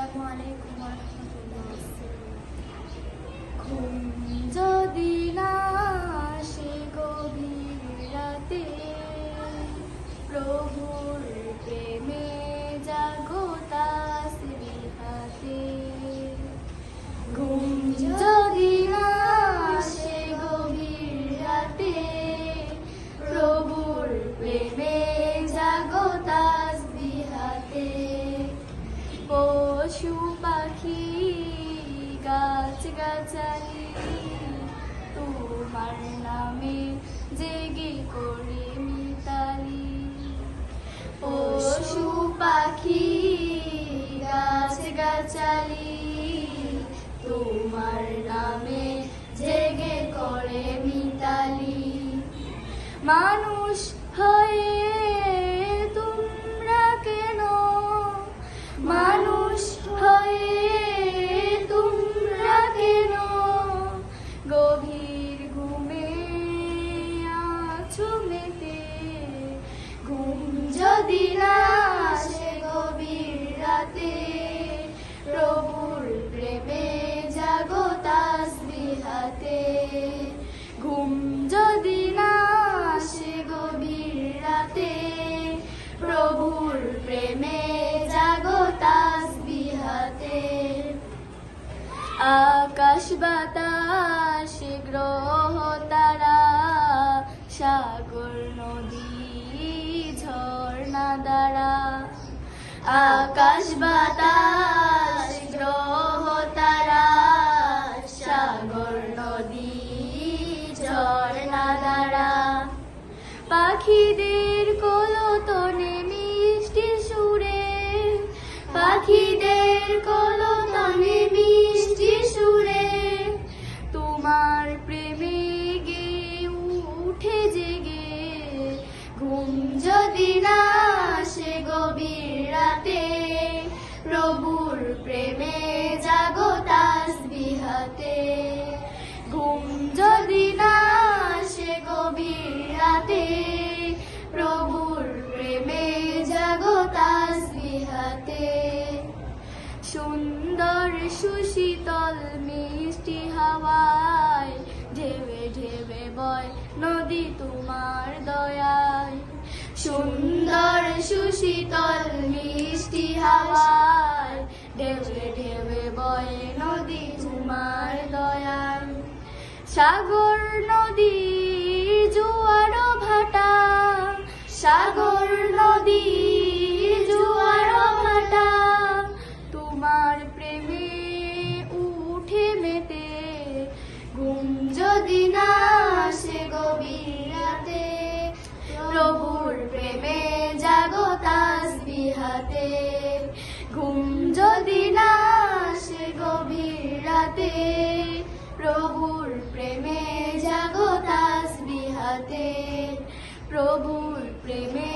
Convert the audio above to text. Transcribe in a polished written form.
আসসালামু আলাইকুম ওয়া রাহমাতুল্লাহ। ঘুম যদি না আসে গভীর রাতে, প্রভুর প্রেমে জাগো তাসবিহাতে। ঘুম যদি না আসে গভীর রাতে, প্রভুর প্রেমে জাগো তাসবিহাতে। পশু পাখি গাছ গাছালি তোমার নামে জেগে করে মিতালি। পশু পাখি গাছ গাছালি তোমার নামে জেগে করে মিতালি। মানুষ হয়ে তোমরা কেন, মানুষ হয়ে তোমরা কেন গভীর ঘুমে আছো মেতে। ঘুম যদি না আসে গভীর রাতে, প্রভুর প্রেমে জাগো তাসবিহাতে। ঘুম যদি না আসে গভীর রাতে, প্রভুর প্রেমে জাগো তাসবিহাতে। আকাশ বাতাস গ্রহ তারা, সাগর নদী ঝর্ণা দ্বারা। আকাশ বাতাস গ্রহ তারা, সাগর নদী ঝর্ণা দ্বারা। পাখিদের কলতনে মিষ্টি সুরে, পাখিদের কলতনে মিষ্টি সুরে তোমার প্রেমে গে উঠে জেগে। ঘুম যদি না আসে গভীর রাতে, প্রভুর প্রেমে জাগো তাসবিহাতে। ঘুম যদি না আসে গভীর রাতে, প্রভুর প্রেমে জাগো তাসবিহাতে। সুন্দর সুশীতল মিষ্টি হাওয়ায় ঢেবে ঢেবে বয় নদী তোমার দয়ায়। সুন্দর সুশীতল মিষ্টি হাওয়ায় ঢেবে ঢেবে বয় নদী তোমার দয়ায়। সাগর নদীর জোয়ার ভাটা, সাগর নদীর জোয়ার ভাটা তোমার প্রেমে উঠে মেতে। ঘুম যদি না আসে গভীর রাতে, প্রভুর প্রেমে জাগো তাসবিহাতে। ঘুম যদি না আসে গভীর রাতে, প্রভুর প্রেমে জাগো তাসবিহাতে। প্রভুর প্রেমে